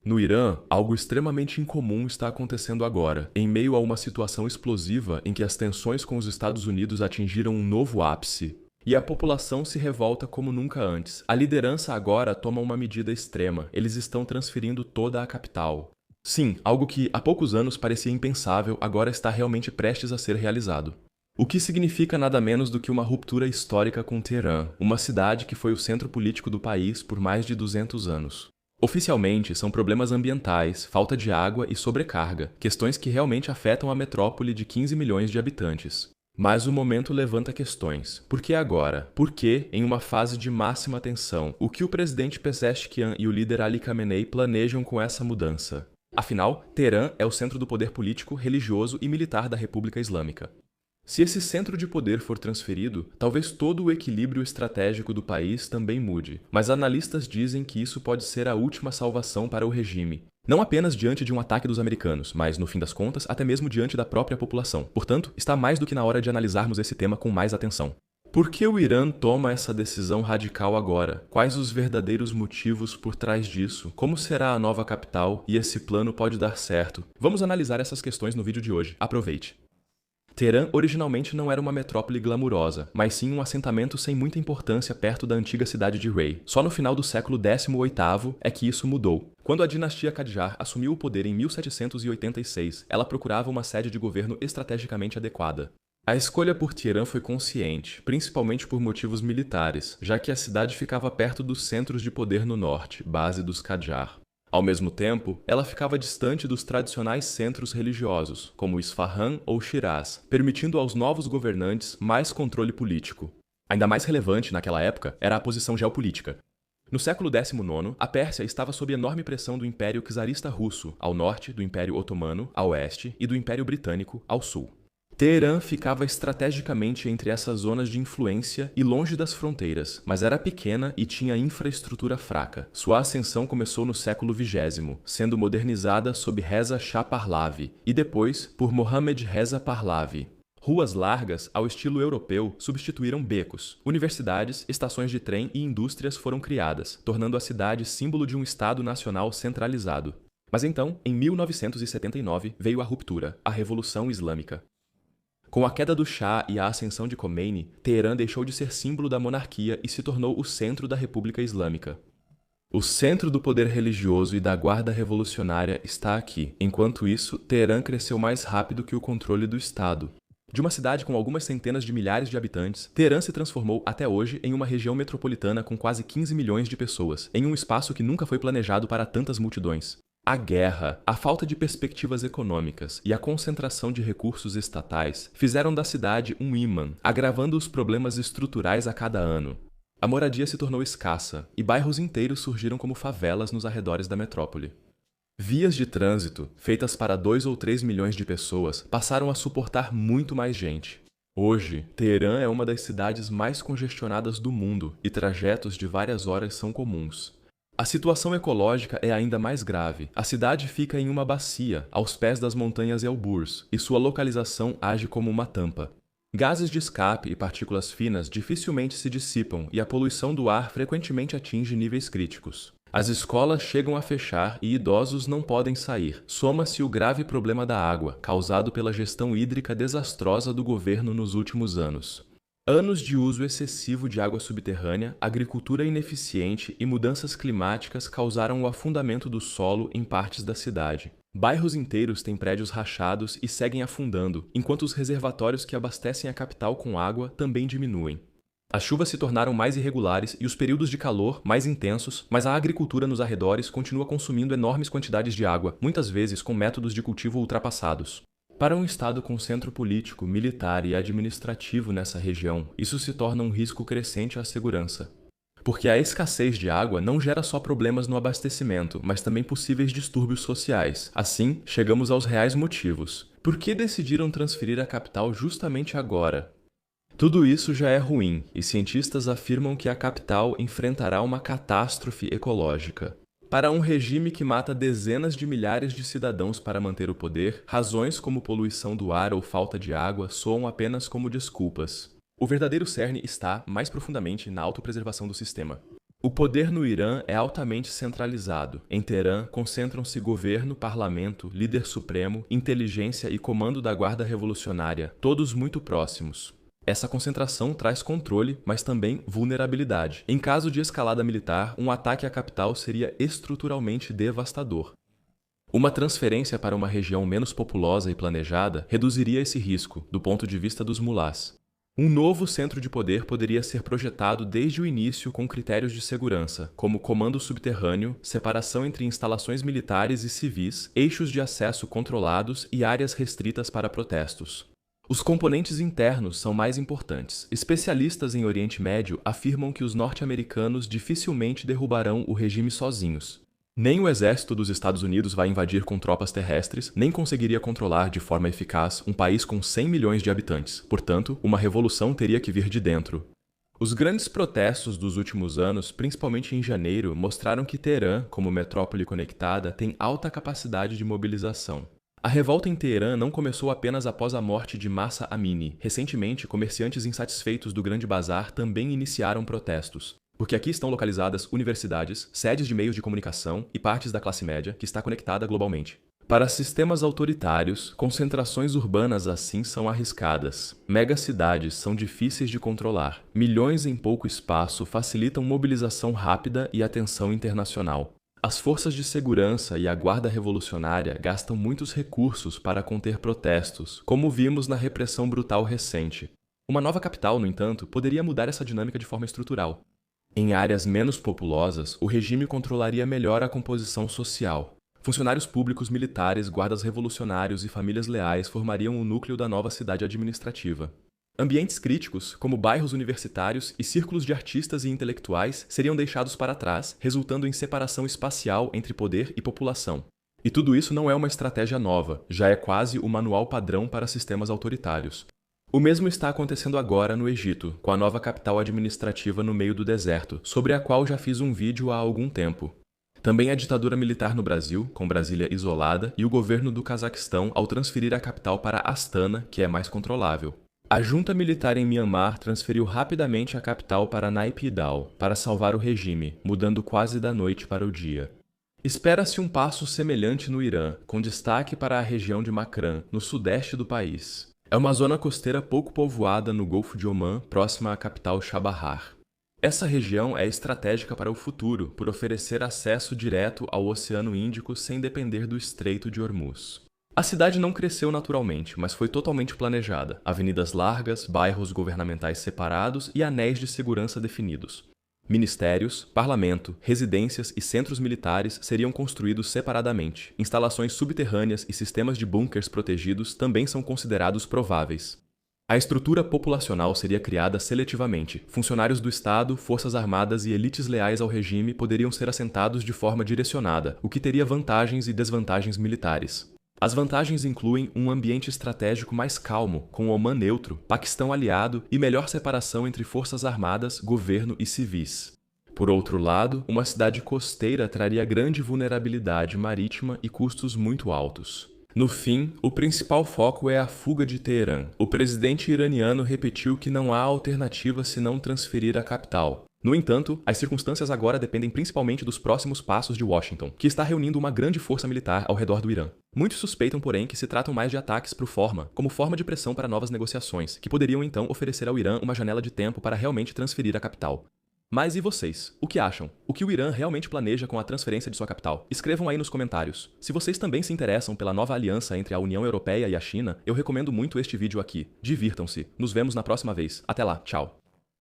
No Irã, algo extremamente incomum está acontecendo agora, em meio a uma situação explosiva em que as tensões com os Estados Unidos atingiram um novo ápice. E a população se revolta como nunca antes. A liderança agora toma uma medida extrema. Eles estão transferindo toda a capital. Sim, algo que há poucos anos parecia impensável agora está realmente prestes a ser realizado. O que significa nada menos do que uma ruptura histórica com Teherã, uma cidade que foi o centro político do país por mais de 200 anos. Oficialmente, são problemas ambientais, falta de água e sobrecarga, questões que realmente afetam a metrópole de 15 milhões de habitantes. Mas o momento levanta questões. Por que agora? Por que, em uma fase de máxima tensão, o que o presidente Pezeshkian e o líder Ali Khamenei planejam com essa mudança? Afinal, Teherã é o centro do poder político, religioso e militar da República Islâmica. Se esse centro de poder for transferido, talvez todo o equilíbrio estratégico do país também mude, mas analistas dizem que isso pode ser a última salvação para o regime. Não apenas diante de um ataque dos americanos, mas, no fim das contas, até mesmo diante da própria população. Portanto, está mais do que na hora de analisarmos esse tema com mais atenção. Por que o Irã toma essa decisão radical agora? Quais os verdadeiros motivos por trás disso? Como será a nova capital e esse plano pode dar certo? Vamos analisar essas questões no vídeo de hoje. Aproveite! Teherã originalmente não era uma metrópole glamurosa, mas sim um assentamento sem muita importância perto da antiga cidade de Rey. Só no final do século XVIII é que isso mudou. Quando a dinastia Kadjar assumiu o poder em 1786, ela procurava uma sede de governo estrategicamente adequada. A escolha por Teherã foi consciente, principalmente por motivos militares, já que a cidade ficava perto dos centros de poder no norte, base dos Kadjar. Ao mesmo tempo, ela ficava distante dos tradicionais centros religiosos, como Isfahan ou Shiraz, permitindo aos novos governantes mais controle político. Ainda mais relevante naquela época era a posição geopolítica. No século XIX, a Pérsia estava sob enorme pressão do Império Czarista Russo, ao norte, do Império Otomano, a oeste, e do Império Britânico, ao sul. Teherã ficava estrategicamente entre essas zonas de influência e longe das fronteiras, mas era pequena e tinha infraestrutura fraca. Sua ascensão começou no século XX, sendo modernizada sob Reza Shah Pahlavi e depois por Mohammad Reza Pahlavi. Ruas largas, ao estilo europeu, substituíram becos. Universidades, estações de trem e indústrias foram criadas, tornando a cidade símbolo de um Estado nacional centralizado. Mas então, em 1979, veio a ruptura, a Revolução Islâmica. Com a queda do Shah e a ascensão de Khomeini, Teherã deixou de ser símbolo da monarquia e se tornou o centro da República Islâmica. O centro do poder religioso e da guarda revolucionária está aqui. Enquanto isso, Teherã cresceu mais rápido que o controle do Estado. De uma cidade com algumas centenas de milhares de habitantes, Teherã se transformou até hoje em uma região metropolitana com quase 15 milhões de pessoas, em um espaço que nunca foi planejado para tantas multidões. A guerra, a falta de perspectivas econômicas e a concentração de recursos estatais fizeram da cidade um imã, agravando os problemas estruturais a cada ano. A moradia se tornou escassa e bairros inteiros surgiram como favelas nos arredores da metrópole. Vias de trânsito, feitas para 2 ou 3 milhões de pessoas, passaram a suportar muito mais gente. Hoje, Teherã é uma das cidades mais congestionadas do mundo e trajetos de várias horas são comuns. A situação ecológica é ainda mais grave. A cidade fica em uma bacia, aos pés das montanhas Elburz, e sua localização age como uma tampa. Gases de escape e partículas finas dificilmente se dissipam e a poluição do ar frequentemente atinge níveis críticos. As escolas chegam a fechar e idosos não podem sair. Soma-se o grave problema da água, causado pela gestão hídrica desastrosa do governo nos últimos anos. Anos de uso excessivo de água subterrânea, agricultura ineficiente e mudanças climáticas causaram o afundamento do solo em partes da cidade. Bairros inteiros têm prédios rachados e seguem afundando, enquanto os reservatórios que abastecem a capital com água também diminuem. As chuvas se tornaram mais irregulares e os períodos de calor mais intensos, mas a agricultura nos arredores continua consumindo enormes quantidades de água, muitas vezes com métodos de cultivo ultrapassados. Para um Estado com centro político, militar e administrativo nessa região, isso se torna um risco crescente à segurança. Porque a escassez de água não gera só problemas no abastecimento, mas também possíveis distúrbios sociais. Assim, chegamos aos reais motivos. Por que decidiram transferir a capital justamente agora? Tudo isso já é ruim, e cientistas afirmam que a capital enfrentará uma catástrofe ecológica. Para um regime que mata dezenas de milhares de cidadãos para manter o poder, razões como poluição do ar ou falta de água soam apenas como desculpas. O verdadeiro cerne está, mais profundamente, na autopreservação do sistema. O poder no Irã é altamente centralizado. Em Teherã, concentram-se governo, parlamento, líder supremo, inteligência e comando da Guarda Revolucionária, todos muito próximos. Essa concentração traz controle, mas também vulnerabilidade. Em caso de escalada militar, um ataque à capital seria estruturalmente devastador. Uma transferência para uma região menos populosa e planejada reduziria esse risco, do ponto de vista dos mulás. Um novo centro de poder poderia ser projetado desde o início com critérios de segurança, como comando subterrâneo, separação entre instalações militares e civis, eixos de acesso controlados e áreas restritas para protestos. Os componentes internos são mais importantes. Especialistas em Oriente Médio afirmam que os norte-americanos dificilmente derrubarão o regime sozinhos. Nem o exército dos Estados Unidos vai invadir com tropas terrestres, nem conseguiria controlar de forma eficaz um país com 100 milhões de habitantes. Portanto, uma revolução teria que vir de dentro. Os grandes protestos dos últimos anos, principalmente em janeiro, mostraram que Teherã, como metrópole conectada, tem alta capacidade de mobilização. A revolta em Teherã não começou apenas após a morte de Mahsa Amini. Recentemente, comerciantes insatisfeitos do Grande Bazar também iniciaram protestos. Porque aqui estão localizadas universidades, sedes de meios de comunicação e partes da classe média que está conectada globalmente. Para sistemas autoritários, concentrações urbanas assim são arriscadas. Megacidades são difíceis de controlar. Milhões em pouco espaço facilitam mobilização rápida e atenção internacional. As forças de segurança e a Guarda Revolucionária gastam muitos recursos para conter protestos, como vimos na repressão brutal recente. Uma nova capital, no entanto, poderia mudar essa dinâmica de forma estrutural. Em áreas menos populosas, o regime controlaria melhor a composição social. Funcionários públicos, militares, guardas revolucionários e famílias leais formariam o núcleo da nova cidade administrativa. Ambientes críticos, como bairros universitários e círculos de artistas e intelectuais, seriam deixados para trás, resultando em separação espacial entre poder e população. E tudo isso não é uma estratégia nova, já é quase o manual padrão para sistemas autoritários. O mesmo está acontecendo agora no Egito, com a nova capital administrativa no meio do deserto, sobre a qual já fiz um vídeo há algum tempo. Também a ditadura militar no Brasil, com Brasília isolada, e o governo do Cazaquistão ao transferir a capital para Astana, que é mais controlável. A junta militar em Myanmar transferiu rapidamente a capital para Naypyidaw, para salvar o regime, mudando quase da noite para o dia. Espera-se um passo semelhante no Irã, com destaque para a região de Makran, no sudeste do país. É uma zona costeira pouco povoada no Golfo de Omã, próxima à capital Chabahar. Essa região é estratégica para o futuro, por oferecer acesso direto ao Oceano Índico sem depender do Estreito de Hormuz. A cidade não cresceu naturalmente, mas foi totalmente planejada. Avenidas largas, bairros governamentais separados e anéis de segurança definidos. Ministérios, parlamento, residências e centros militares seriam construídos separadamente. Instalações subterrâneas e sistemas de bunkers protegidos também são considerados prováveis. A estrutura populacional seria criada seletivamente. Funcionários do Estado, forças armadas e elites leais ao regime poderiam ser assentados de forma direcionada, o que teria vantagens e desvantagens militares. As vantagens incluem um ambiente estratégico mais calmo, com Omã neutro, Paquistão aliado e melhor separação entre forças armadas, governo e civis. Por outro lado, uma cidade costeira traria grande vulnerabilidade marítima e custos muito altos. No fim, o principal foco é a fuga de Teherã. O presidente iraniano repetiu que não há alternativa senão transferir a capital. No entanto, as circunstâncias agora dependem principalmente dos próximos passos de Washington, que está reunindo uma grande força militar ao redor do Irã. Muitos suspeitam, porém, que se tratam mais de ataques pro forma, como forma de pressão para novas negociações, que poderiam então oferecer ao Irã uma janela de tempo para realmente transferir a capital. Mas e vocês? O que acham? O que o Irã realmente planeja com a transferência de sua capital? Escrevam aí nos comentários. Se vocês também se interessam pela nova aliança entre a União Europeia e a China, eu recomendo muito este vídeo aqui. Divirtam-se. Nos vemos na próxima vez. Até lá. Tchau.